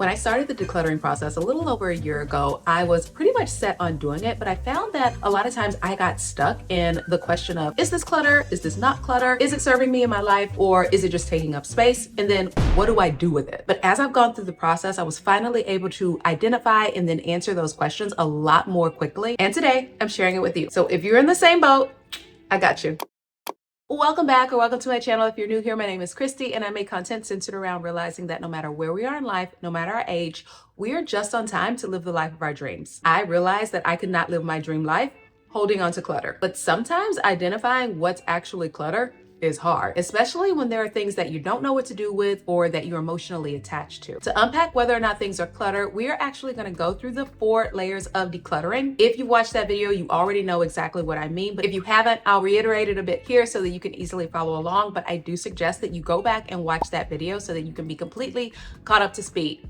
When I started the decluttering process a little over a year ago, I was pretty much set on doing it, but I found that a lot of times I got stuck in the question of, is this clutter? Is this not clutter? Is it serving me in my life, or is it just taking up space? And then what do I do with it? But as I've gone through the process, I was finally able to identify and then answer those questions a lot more quickly. And today I'm sharing it with you. So if you're in the same boat, I got you. Welcome back, or welcome to my channel. If you're new here, my name is Christy and I make content centered around realizing that no matter where we are in life, no matter our age, we are just on time to live the life of our dreams. I realized that I could not live my dream life holding on to clutter, but sometimes identifying what's actually clutter is hard, especially when there are things that you don't know what to do with or that you're emotionally attached to. To unpack whether or not things are clutter, we are actually going to go through the 4 layers of decluttering. If you watched that video, you already know exactly what I mean, but if you haven't, I'll reiterate it a bit here so that you can easily follow along. But I do suggest that you go back and watch that video so that you can be completely caught up to speed.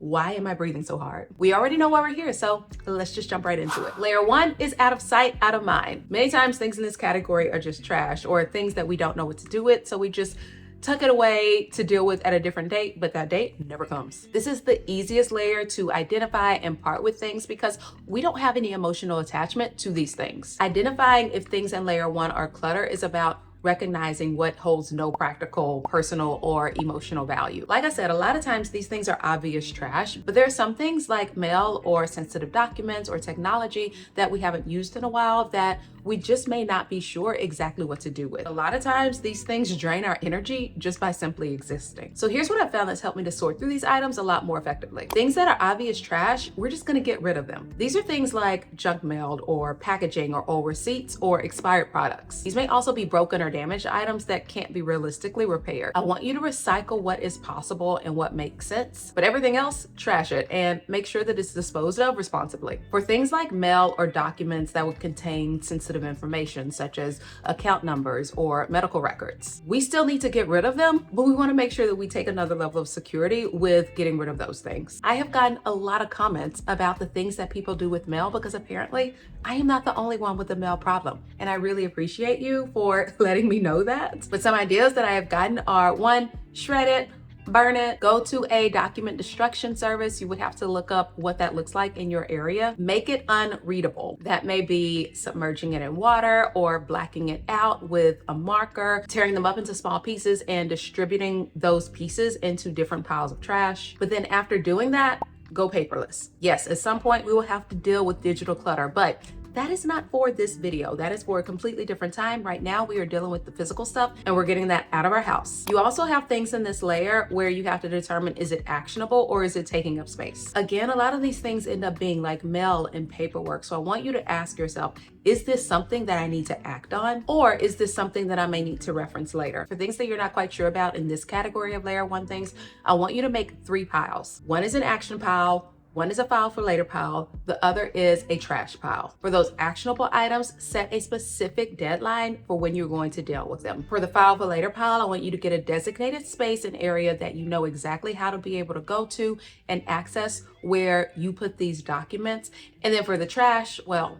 Why am I breathing so hard? We already know why we're here, so let's just jump right into it. Layer 1 is out of sight, out of mind. Many times things in this category are just trash or things that we don't know what to do with, so we just tuck it away to deal with at a different date, but that date never comes. This is the easiest layer to identify and part with things because we don't have any emotional attachment to these things. Identifying if things in layer 1 are clutter is about recognizing what holds no practical, personal, or emotional value. Like I said, a lot of times these things are obvious trash, but there are some things like mail or sensitive documents or technology that we haven't used in a while that we just may not be sure exactly what to do with. A lot of times these things drain our energy just by simply existing. So here's what I found that's helped me to sort through these items a lot more effectively. Things that are obvious trash, we're just gonna get rid of them. These are things like junk mailed or packaging or old receipts or expired products. These may also be broken or damaged items that can't be realistically repaired. I want you to recycle what is possible and what makes sense, but everything else, trash it and make sure that it's disposed of responsibly. For things like mail or documents that would contain sensitive information such as account numbers or medical records, we still need to get rid of them, but we want to make sure that we take another level of security with getting rid of those things. I have gotten a lot of comments about the things that people do with mail because apparently I am not the only one with a mail problem, and I really appreciate you for letting me know that. But some ideas that I have gotten are: 1, shred it, burn it, go to a document destruction service. You would have to look up what that looks like in your area. Make it unreadable. That may be submerging it in water or blacking it out with a marker, tearing them up into small pieces and distributing those pieces into different piles of trash. But then after doing that, go paperless. Yes, at some point we will have to deal with digital clutter, but that is not for this video. That is for a completely different time. Right now, we are dealing with the physical stuff and we're getting that out of our house. You also have things in this layer where you have to determine, is it actionable or is it taking up space? Again, a lot of these things end up being like mail and paperwork. So I want you to ask yourself, is this something that I need to act on? Or is this something that I may need to reference later? For things that you're not quite sure about in this category of layer 1 things, I want you to make 3 piles. 1 is an action pile, 1 is a file for later pile, the other is a trash pile. For those actionable items, set a specific deadline for when you're going to deal with them. For the file for later pile, I want you to get a designated space and area that you know exactly how to be able to go to and access where you put these documents. And then for the trash, well,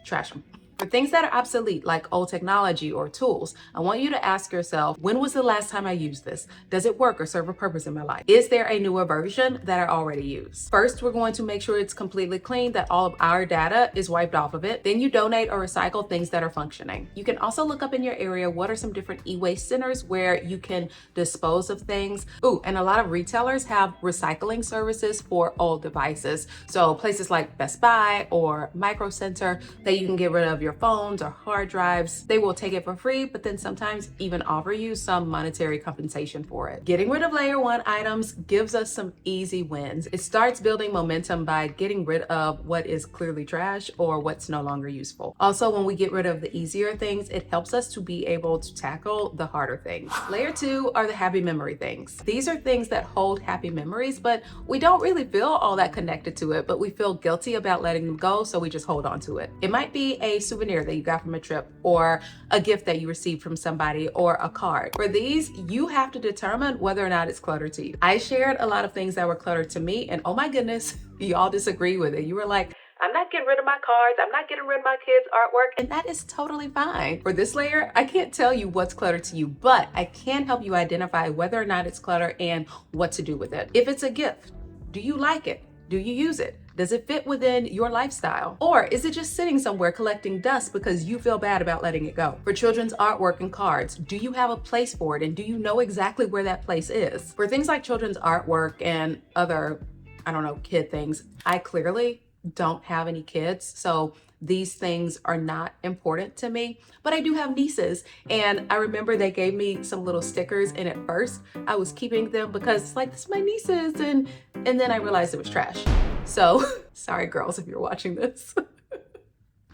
trash them. For things that are obsolete, like old technology or tools, I want you to ask yourself, when was the last time I used this? Does it work or serve a purpose in my life? Is there a newer version that I already use? First, we're going to make sure it's completely clean, that all of our data is wiped off of it. Then you donate or recycle things that are functioning. You can also look up in your area what are some different e-waste centers where you can dispose of things. Ooh, and a lot of retailers have recycling services for old devices. So places like Best Buy or Micro Center that you can get rid of your phones or hard drives. They will take it for free, but then sometimes even offer you some monetary compensation for it. Getting rid of layer 1 items gives us some easy wins. It starts building momentum by getting rid of what is clearly trash or what's no longer useful. Also, when we get rid of the easier things, it helps us to be able to tackle the harder things. Layer 2 are the happy memory things. These are things that hold happy memories, but we don't really feel all that connected to it, but we feel guilty about letting them go, so we just hold on to it. It might be a souvenir that you got from a trip or a gift that you received from somebody or a card. For these, you have to determine whether or not it's clutter to you. I shared a lot of things that were cluttered to me, and oh my goodness, y'all disagree with it. You were like, I'm not getting rid of my cards, I'm not getting rid of my kids' artwork, and that is totally fine. For this layer, I can't tell you what's clutter to you, but I can help you identify whether or not it's clutter and what to do with it. If it's a gift, Do you like it? Do you use it? Does it fit within your lifestyle? Or is it just sitting somewhere collecting dust because you feel bad about letting it go? For children's artwork and cards, do you have a place for it and do you know exactly where that place is? For things like children's artwork and other, I don't know, kid things, I clearly don't have any kids, so these things are not important to me, but I do have nieces, and I remember they gave me some little stickers, and at first I was keeping them because it's like, this is my nieces, and then I realized it was trash. So sorry girls if you're watching this.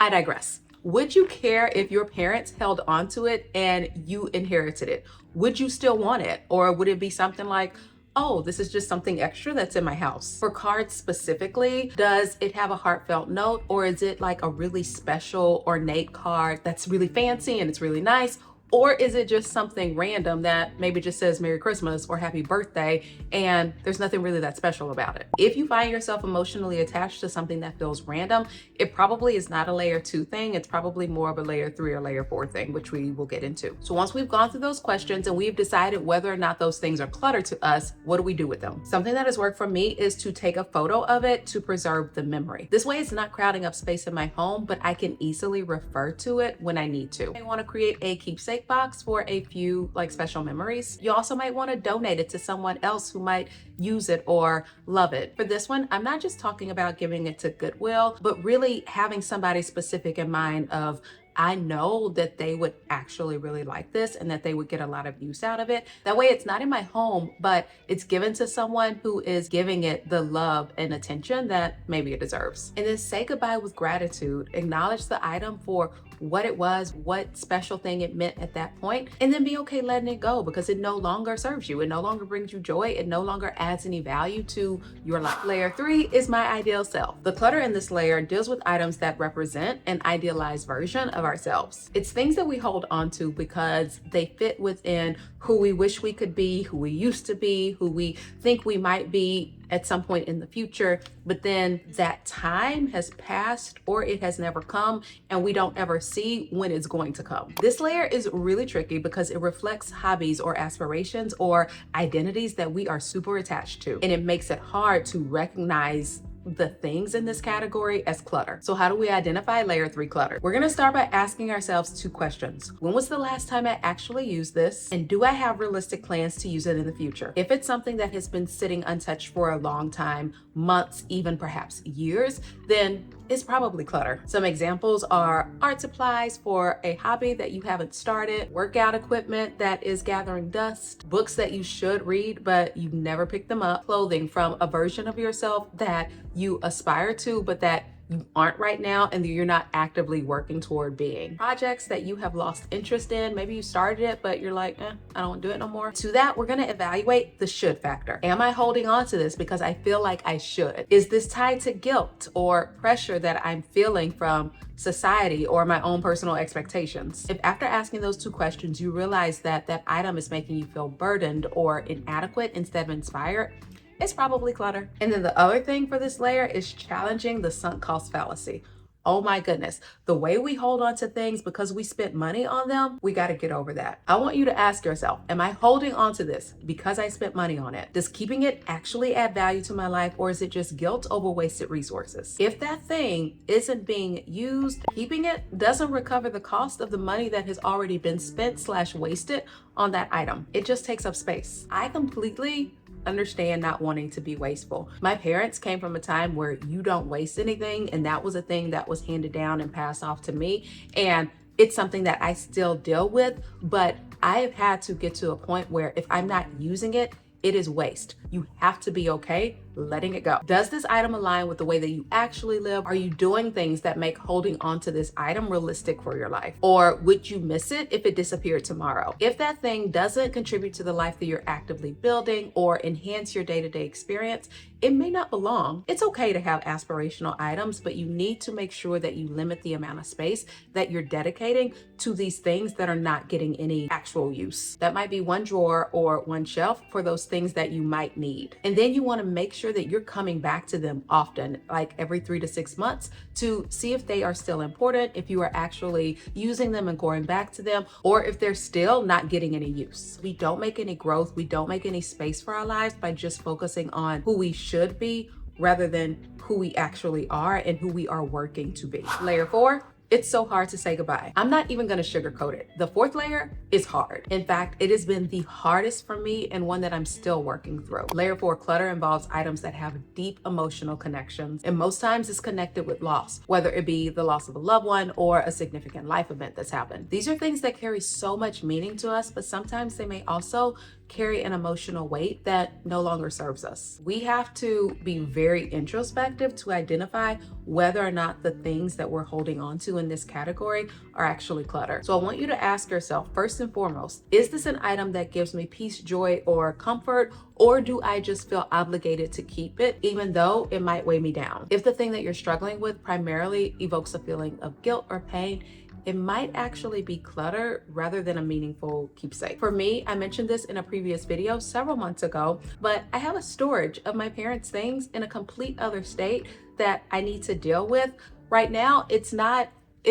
I digress. Would you care if your parents held onto it and you inherited it? Would you still want it? Or would it be something like, oh, this is just something extra that's in my house? For cards specifically, does it have a heartfelt note, or is it like a really special, ornate card that's really fancy and it's really nice? Or is it just something random that maybe just says Merry Christmas or Happy Birthday and there's nothing really that special about it? If you find yourself emotionally attached to something that feels random, it probably is not a layer 2 thing. It's probably more of a layer 3 or layer 4 thing, which we will get into. So once we've gone through those questions and we've decided whether or not those things are clutter to us, what do we do with them? Something that has worked for me is to take a photo of it to preserve the memory. This way it's not crowding up space in my home, but I can easily refer to it when I need to. I want to create a keepsake box for a few like special memories. You also might want to donate it to someone else who might use it or love it. For this one, I'm not just talking about giving it to Goodwill, but really having somebody specific in mind of, I know that they would actually really like this and that they would get a lot of use out of it. That way it's not in my home, but it's given to someone who is giving it the love and attention that maybe it deserves. And then say goodbye with gratitude. Acknowledge the item for what it was, what special thing it meant at that point, and then be okay letting it go because it no longer serves you. It no longer brings you joy. It no longer adds any value to your life. Layer 3 is my ideal self. The clutter in this layer deals with items that represent an idealized version of ourselves. It's things that we hold on to because they fit within who we wish we could be, who we used to be, who we think we might be at some point in the future, but then that time has passed or it has never come and we don't ever see when it's going to come. This layer is really tricky because it reflects hobbies or aspirations or identities that we are super attached to, and it makes it hard to recognize the things in this category as clutter. So how do we identify layer 3 clutter? We're gonna start by asking ourselves 2 questions. When was the last time I actually used this? And do I have realistic plans to use it in the future? If it's something that has been sitting untouched for a long time, months, even perhaps years, then it's probably clutter. Some examples are art supplies for a hobby that you haven't started, workout equipment that is gathering dust, books that you should read but you never pick them up, clothing from a version of yourself that you aspire to but that you aren't right now and you're not actively working toward being. Projects that you have lost interest in, maybe you started it but you're like, I don't do it no more. To that, we're gonna evaluate the should factor. Am I holding on to this because I feel like I should? Is this tied to guilt or pressure that I'm feeling from society or my own personal expectations? If after asking those 2 questions you realize that that item is making you feel burdened or inadequate instead of inspired, it's probably clutter. And then the other thing for this layer is challenging the sunk cost fallacy. Oh my goodness, the way we hold on to things because we spent money on them, we got to get over that. I want you to ask yourself, am I holding on to this because I spent money on it? Does keeping it actually add value to my life, or is it just guilt over wasted resources? If that thing isn't being used, keeping it doesn't recover the cost of the money that has already been spent/wasted on that item. It just takes up space. I completely understand not wanting to be wasteful. My parents came from a time where you don't waste anything, and that was a thing that was handed down and passed off to me, and it's something that I still deal with, but I have had to get to a point where if I'm not using it, it is waste. You have to be okay letting it go. Does this item align with the way that you actually live? Are you doing things that make holding on to this item realistic for your life? Or would you miss it if it disappeared tomorrow? If that thing doesn't contribute to the life that you're actively building or enhance your day-to-day experience, it may not belong. It's okay to have aspirational items, but you need to make sure that you limit the amount of space that you're dedicating to these things that are not getting any actual use. That might be one drawer or one shelf for those things that you might need. And then you want to make sure sure that you're coming back to them often, like every 3 to 6 months, to see if they are still important, if you are actually using them and going back to them, or if they're still not getting any use. We don't make any growth, we don't make any space for our lives by just focusing on who we should be rather than who we actually are and who we are working to be. Layer 4. It's so hard to say goodbye. I'm not even gonna sugarcoat it. The 4th layer is hard. In fact, it has been the hardest for me and one that I'm still working through. Layer 4 clutter involves items that have deep emotional connections, and most times it's connected with loss, whether it be the loss of a loved one or a significant life event that's happened. These are things that carry so much meaning to us, but sometimes they may also carry an emotional weight that no longer serves us. We have to be very introspective to identify whether or not the things that we're holding on to in this category are actually clutter. So I want you to ask yourself, first and foremost, is this an item that gives me peace, joy, or comfort? Or do I just feel obligated to keep it, even though it might weigh me down? If the thing that you're struggling with primarily evokes a feeling of guilt or pain, it might actually be clutter rather than a meaningful keepsake. For me, I mentioned this in a previous video several months ago, but I have a storage of my parents' things in a complete other state that I need to deal with. Right now, it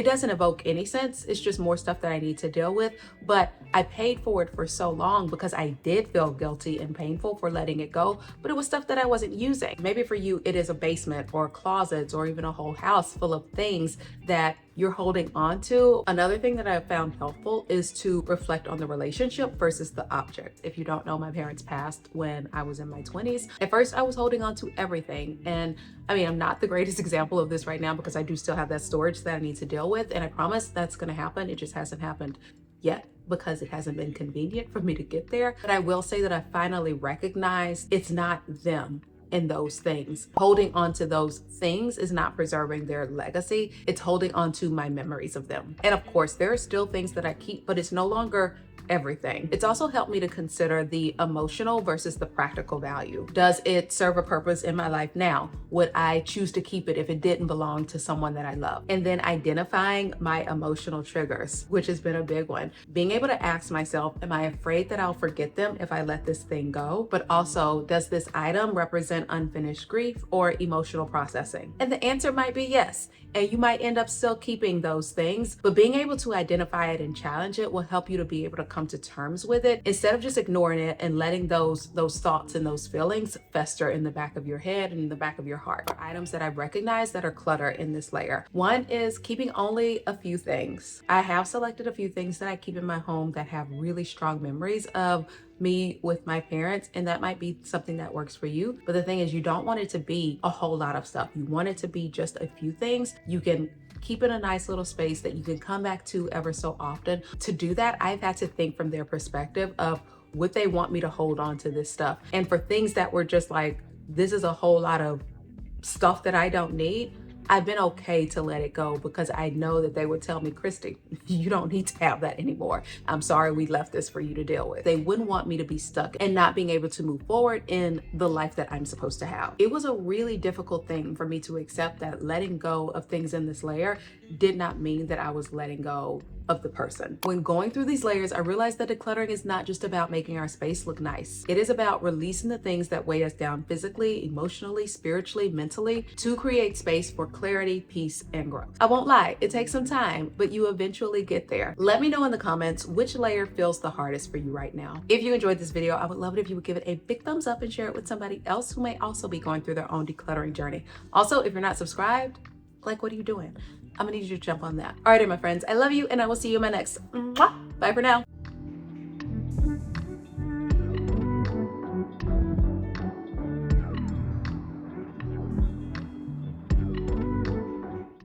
doesn't evoke any sense. It's just more stuff that I need to deal with, but I paid for it for so long because I did feel guilty and painful for letting it go, but it was stuff that I wasn't using. Maybe for you, it is a basement or closets or even a whole house full of things that you're holding on to. Another thing that I have found helpful is to reflect on the relationship versus the object. If you don't know, my parents passed when I was in my 20s. At first, I was holding on to everything. And I mean, I'm not the greatest example of this right now because I do still have that storage that I need to deal with. And I promise that's gonna happen. It just hasn't happened yet because it hasn't been convenient for me to get there. But I will say that I finally recognize it's not them in those things. Holding on to those things is not preserving their legacy. It's holding on to my memories of them. And of course, there are still things that I keep, but it's no longer everything. It's also helped me to consider the emotional versus the practical value. Does it serve a purpose in my life now? Would I choose to keep it if it didn't belong to someone that I love? And then identifying my emotional triggers, which has been a big one. Being able to ask myself, am I afraid that I'll forget them if I let this thing go? But also, does this item represent unfinished grief or emotional processing? And the answer might be yes. And you might end up still keeping those things, but being able to identify it and challenge it will help you to be able to come to terms with it instead of just ignoring it and letting those thoughts and those feelings fester in the back of your head and in the back of your heart. Items that I've recognized that are clutter in this layer. One is keeping only a few things. I have selected a few things that I keep in my home that have really strong memories of me with my parents, and that might be something that works for you. But the thing is, you don't want it to be a whole lot of stuff. You want it to be just a few things. You can keep in a nice little space that you can come back to ever so often. To do that, I've had to think from their perspective of would they want me to hold on to this stuff? And for things that were just like, this is a whole lot of stuff that I don't need, I've been okay to let it go because I know that they would tell me, Christy, you don't need to have that anymore. I'm sorry we left this for you to deal with. They wouldn't want me to be stuck and not being able to move forward in the life that I'm supposed to have. It was a really difficult thing for me to accept that letting go of things in this layer did not mean that I was letting go of the person. When going through these layers, I realized that decluttering is not just about making our space look nice. It is about releasing the things that weigh us down physically, emotionally, spiritually, mentally, to create space for clarity, peace, and growth. I won't lie, it takes some time, but you eventually get there. Let me know in the comments which layer feels the hardest for you right now. If you enjoyed this video, I would love it if you would give it a big thumbs up and share it with somebody else who may also be going through their own decluttering journey. Also, if you're not subscribed, like, what are you doing? I'm gonna need you to jump on that. All right, my friends, I love you and I will see you in my next. Bye for now.